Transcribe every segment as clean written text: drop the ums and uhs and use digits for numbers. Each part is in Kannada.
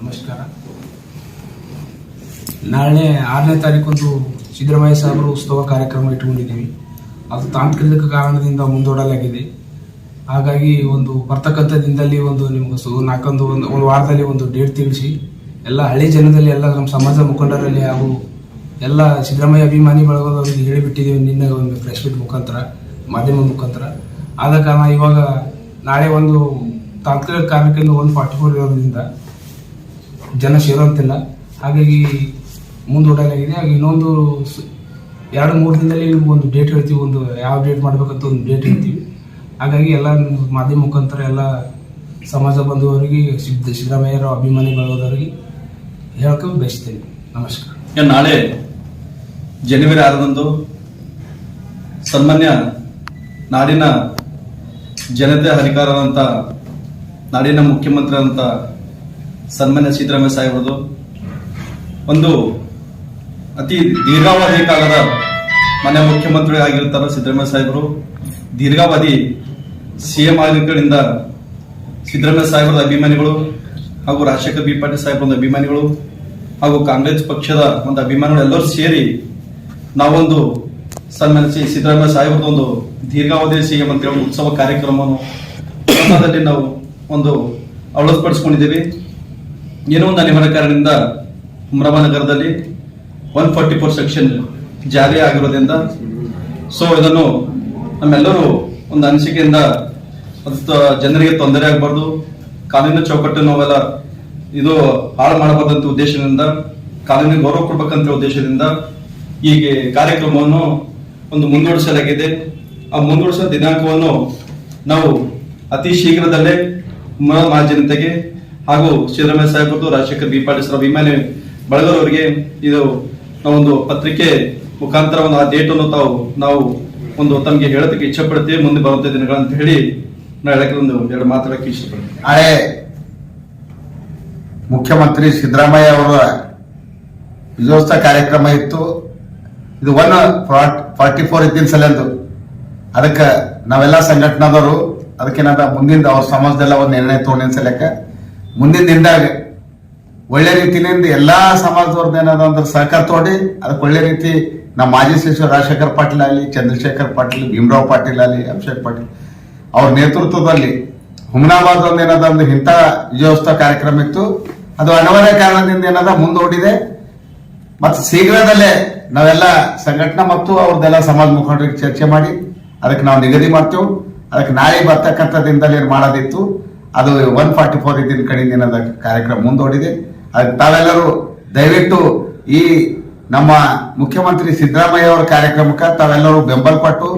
ನಮಸ್ಕಾರ. ನಾಳೆ 6ನೇ ತಾರೀಕು ಸಿದ್ದರಾಮಯ್ಯ ಸಾಹೇಬರು ಉತ್ಸವ ಕಾರ್ಯಕ್ರಮ ಇಟ್ಟುಕೊಂಡಿದ್ದೀವಿ. ಅದು ತಾಂತ್ರಿಕ ಕಾರಣದಿಂದ ಮುಂದೂಡಲಾಗಿದೆ. ಹಾಗಾಗಿ ಬರ್ತಕ್ಕಂಥ ದಿನದಲ್ಲಿ ನಿಮ್ಗೆ ಒಂದು ವಾರದಲ್ಲಿ ಡೇಟ್ ತಿಳಿಸಿ ಎಲ್ಲ ಹಳ್ಳಿ ಜನದಲ್ಲಿ ಎಲ್ಲ ನಮ್ಮ ಸಮಾಜ ಮುಖಂಡರಲ್ಲಿ ಹಾಗೂ ಎಲ್ಲ ಸಿದ್ದರಾಮಯ್ಯ ಅಭಿಮಾನಿ ಬಳಗದವರಿಗೆ ಹೇಳಿಬಿಟ್ಟಿದ್ದೀವಿ. ನಿನ್ನೆ ಒಂದು ಪ್ರೆಸ್ ಮೀಟ್ ಮುಖಾಂತರ, ಮಾಧ್ಯಮ ಮುಖಾಂತರ. ಆದ ಕಾರಣ ಇವಾಗ ನಾಳೆ ತಾಂತ್ರಿಕ ಕಾರಣಕ್ಕಿಂತ 144 ಇರೋದ್ರಿಂದ ಜನ ಸೇರುವಂತಿಲ್ಲ. ಹಾಗಾಗಿ ಮುಂದೂಡಲಾಗಿದೆ. ಹಾಗೆ ಇನ್ನೊಂದು 2-3 ದಿನದಲ್ಲಿ ಒಂದು ಡೇಟ್ ಹೇಳ್ತೀವಿ, ಯಾವ ಡೇಟ್ ಮಾಡಬೇಕಂತ ಒಂದು ಡೇಟ್ ಹೇಳ್ತೀವಿ. ಹಾಗಾಗಿ ಎಲ್ಲ ಮಾಧ್ಯಮ ಮುಖಾಂತರ ಎಲ್ಲ ಸಮಾಜ ಬಂಧುವರಿಗೆ, ಸಿದ್ದರಾಮಯ್ಯರ ಅಭಿಮಾನಿ ಬಳಗದವರಿಗೆ ಹೇಳ್ಕೊಂಡು ಬಯಸ್ತೇನೆ. ನಮಸ್ಕಾರ. ನಾಳೆ ಜನವರಿ 6ರಂದು ಸನ್ಮಾನ್ಯ ನಾಡಿನ ಜನತೆ ಅಧಿಕಾರದಂತ ನಾಡಿನ ಮುಖ್ಯಮಂತ್ರಿ ಅಂತ ಸನ್ಮಾನ್ಯ ಸಿದ್ದರಾಮಯ್ಯ ಸಾಹೇಬರದು ಅತಿ ದೀರ್ಘಾವಧಿ ಕಾಲದ ಮನೆ ಮುಖ್ಯಮಂತ್ರಿ ಆಗಿರ್ತಾರ ಸಿದ್ದರಾಮಯ್ಯ ಸಾಹೇಬರು. ದೀರ್ಘಾವಧಿ ಸಿಎಂ ಆಗಿದ್ದರಿಂದ ಸಿದ್ದರಾಮಯ್ಯ ಸಾಹೇಬರ ಅಭಿಮಾನಿಗಳು ಹಾಗೂ ರಾಜಶೇಖರ್ ಬಿ ಪಾಟೀಲ್ ಸಾಹೇಬರ ಅಭಿಮಾನಿಗಳು ಹಾಗೂ ಕಾಂಗ್ರೆಸ್ ಪಕ್ಷದ ಅಭಿಮಾನಿಗಳು ಎಲ್ಲರೂ ಸೇರಿ ನಾವೊಂದು ಸನ್ಮಾನಿಸಿ ಸಿದ್ದರಾಮಯ್ಯ ಸಾಹೇಬರದೊಂದು ದೀರ್ಘಾವಧಿ ಸಿಎಂ ಅಂತ ಹೇಳಿ ಉತ್ಸವ ಕಾರ್ಯಕ್ರಮವನ್ನು ನಾವು ಅಳವಡಿಸಿಕೊಂಡಿದ್ದೇವೆ. ಏನೋ ಒಂದು ಅನಿವಾರ್ಯ ಕಾರಣದಿಂದ ಹುಮನಾಬಾದ್ ನಗರದಲ್ಲಿ 144 ಸೆಕ್ಷನ್ ಜಾರಿ ಆಗಿರೋದ್ರಿಂದ ಇದನ್ನು ನಮ್ಮೆಲ್ಲರೂ ಒಂದು ಅನಿಸಿಕೆಯಿಂದ ಜನರಿಗೆ ತೊಂದರೆ ಆಗಬಾರ್ದು, ಕಾನೂನಿನ ಚೌಕಟ್ಟು ನಾವೆಲ್ಲ ಇದು ಹಾಳು ಮಾಡಬಾರ್ದಂತ ಉದ್ದೇಶದಿಂದ, ಕಾನೂನಿಗೆ ಗೌರವ ಕೊಡ್ಬೇಕಂತ ಉದ್ದೇಶದಿಂದ ಈ ಕಾರ್ಯಕ್ರಮವನ್ನು ಮುಂದೂಡಿಸಲಾಗಿದೆ. ಆ ಮುಂದೂಡಿಸುವ ದಿನಾಂಕವನ್ನು ನಾವು ಅತಿ ಶೀಘ್ರದಲ್ಲೇ ಜನತೆಗೆ ಹಾಗೂ ಸಿದ್ದರಾಮಯ್ಯ ಸಾಹೇಬರು, ರಾಜಶೇಖರ್ ಬಿ ಪಾಟೀಲ್ ಅಭಿಮಾನಿ ಬಳಗರವರಿಗೆ ನಾವೊಂದು ಪತ್ರಿಕೆ ಮುಖಾಂತರ ಆ ಡೇಟ್ ಅನ್ನು ನಾವು ತಮಗೆ ಹೇಳೋದಕ್ಕೆ ಇಚ್ಛೆ ಪಡ್ತೀವಿ. ಮುಂದೆ ಬರುವಂತ ದಿನಗಳಂತ ಹೇಳಿ ನಾವು ಹೇಳಕ್ಕೆ 2 ಮಾತಾಡಕ್ಕೆ ಇಷ್ಟಪಡ್ತೀವಿ. ನಾಳೆ ಮುಖ್ಯಮಂತ್ರಿ ಸಿದ್ದರಾಮಯ್ಯ ಅವರ ವಿಜಯೋತ್ಸವ ಕಾರ್ಯಕ್ರಮ ಇತ್ತು. ಇದು 144 ಇದ್ದಿನ ಸಲಂದು ಅದಕ್ಕೆ ನಾವೆಲ್ಲ ಸಂಘಟನಾದವರು ಅದಕ್ಕೇನಾದ ಮುಂದಿನ ಅವ್ರ ಸಮಾಜದೆಲ್ಲ ಒಂದು ನಿರ್ಣಯ ತಗೊಂಡಿನ ಸಲಕ್ಕೆ ಮುಂದಿನ ದಿನದಾಗ ಒಳ್ಳೆ ರೀತಿಯಿಂದ ಎಲ್ಲಾ ಸಮಾಜದವ್ರದ್ದು ಏನಾದ ಸಹಕಾರ ತಗೊಂಡು ಅದಕ್ಕೆ ಒಳ್ಳೆ ರೀತಿ ನಮ್ಮ ಮಾಜಿ ಸಚಿವ ರಾಜಶೇಖರ್ ಪಾಟೀಲ್ ಆಗಲಿ, ಚಂದ್ರಶೇಖರ್ ಪಾಟೀಲ್, ಭೀಮರಾವ್ ಪಾಟೀಲ್ ಆಗಲಿ, ಅಭಿಷೇಕ್ ಪಾಟೀಲ್ ಅವ್ರ ನೇತೃತ್ವದಲ್ಲಿ ಹುಮನಾಬಾದ್ ಏನಾದ ಇಂಥ ವಿಜಯೋತ್ಸವ ಕಾರ್ಯಕ್ರಮ ಇತ್ತು. ಅದು ಅನಿವಾರ್ಯ ಕಾರಣದಿಂದ ಏನಾದ ಮುಂದೂಡಿದೆ. ಮತ್ತು ಶೀಘ್ರದಲ್ಲೇ ನಾವೆಲ್ಲ ಸಂಘಟನಾ ಮತ್ತು ಅವ್ರದ್ದೆಲ್ಲ ಸಮಾಜ ಮುಖಂಡರಿಗೆ ಚರ್ಚೆ ಮಾಡಿ ಅದಕ್ಕೆ ನಾವು ನಿಗದಿ ಮಾಡ್ತೇವೆ. ಅದಕ್ಕೆ ನಾಳೆ ಬರ್ತಕ್ಕಂಥ ದಿನದಲ್ಲಿ ಏನು ಮಾಡೋದಿತ್ತು ಅದು 144 ಇದ್ದಿನ ಕಡೆ ದಿನದ ಕಾರ್ಯಕ್ರಮ ಮುಂದೂಡಿದೆ. ಅದಕ್ಕೆ ತಾವೆಲ್ಲರೂ ದಯವಿಟ್ಟು ಈ ನಮ್ಮ ಮುಖ್ಯಮಂತ್ರಿ ಸಿದ್ದರಾಮಯ್ಯ ಅವರ ಕಾರ್ಯಕ್ರಮಕ್ಕೆ ತಾವೆಲ್ಲರೂ ಬೆಂಬಲ ಕೊಟ್ಟು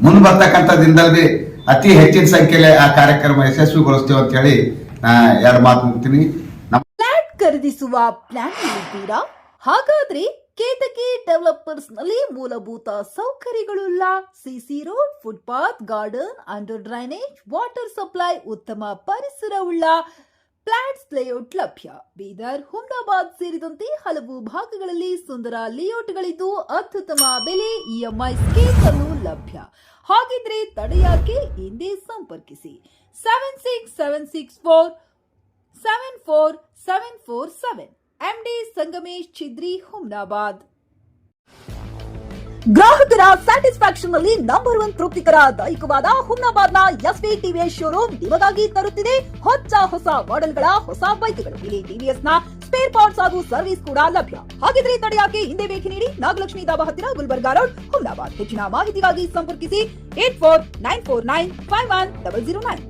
ಮುಂದೆ ಬರ್ತಕ್ಕಂಥ ದಿನದಲ್ಲಿ ಅತಿ ಹೆಚ್ಚಿನ ಸಂಖ್ಯೆಯಲ್ಲಿ ಆ ಕಾರ್ಯಕ್ರಮ ಯಶಸ್ವಿಗೊಳಿಸ್ತೇವೆ ಅಂತ ಹೇಳಿ 2 ಮಾತು ಮುಗ್ತೀನಿ. ಫ್ಲಾಟ್ ಖರೀದಿಸುವ ಪ್ಲಾನ್ ಇದ್ದೀರಾ? ಹಾಗಾದ್ರೆ ಕೇತಕಿ ಡೆವಲಪರ್ಸ್ ನಲ್ಲಿ ಮೂಲಭೂತ ಸೌಕರ್ಯಗಳುಳ್ಳ CC road, footpath, garden, under drainage, water supply, ಉತ್ತಮ ಪರಿಸರವುಳ್ಳ ಫ್ಲಾಟ್ಸ್ ಲೇಔಟ್ ಲಭ್ಯ. ಬೀದರ್, ಹುಮನಾಬಾದ್ ಸೇರಿದಂತೆ ಹಲವು ಭಾಗಗಳಲ್ಲಿ ಸುಂದರ ಲೇಔಟ್ಗಳಿದ್ದು ಅತ್ಯುತ್ತಮ ಬೆಲೆ, ಇಎಂಐ ಸ್ಕೀಮ್ ಅನ್ನು ಲಭ್ಯ. ಹಾಗಿದ್ರೆ ತಡೆಯಾಕೆ? ಹಿಂದೆ ಸಂಪರ್ಕಿಸಿ 7676474747 ಎಂಡಿ ಸಂಗಮೇಶ್ ಚಿದ್ರಿ, ಹುಮನಾಬಾದ್. ಗ್ರಾಹಕರ ಸ್ಯಾಟಿಸ್ಫ್ಯಾಕ್ಷನ್ ನಲ್ಲಿ ನಂಬರ್ 1 ತೃಪ್ತಿಕರದಾಯಕವಾದ ಹುಮನಾಬಾದ್ನ ಎಸ್ವಿ ಟಿವಿಎಸ್ ಶೋರೂಮ್ ನಿಮಗಾಗಿ ತರುತ್ತಿದೆ ಹೊಸ ಮಾಡೆಲ್ಗಳ ಹೊಸ ಬೈಕ್ಗಳು. ಇಲ್ಲಿ ಟಿವಿಎಸ್ ನ ಸ್ಪೇರ್ ಪಾರ್ಟ್ಸ್ ಹಾಗೂ ಸರ್ವಿಸ್ ಕೂಡ ಲಭ್ಯ. ಹಾಗಿದ್ರೆ ತಡೆಯಾಕೆ? ಹಿಂದೆ ಭೇಟಿ ನೀಡಿ. ನಾಗಲಕ್ಷ್ಮಿ ಧಾಬಾ ಹತ್ತಿರ, ಗುಲ್ಬರ್ಗಾ ರೋಡ್, ಹುಮನಾಬಾದ್. ಹೆಚ್ಚಿನ ಮಾಹಿತಿಗಾಗಿ ಸಂಪರ್ಕಿಸಿ 8494951009.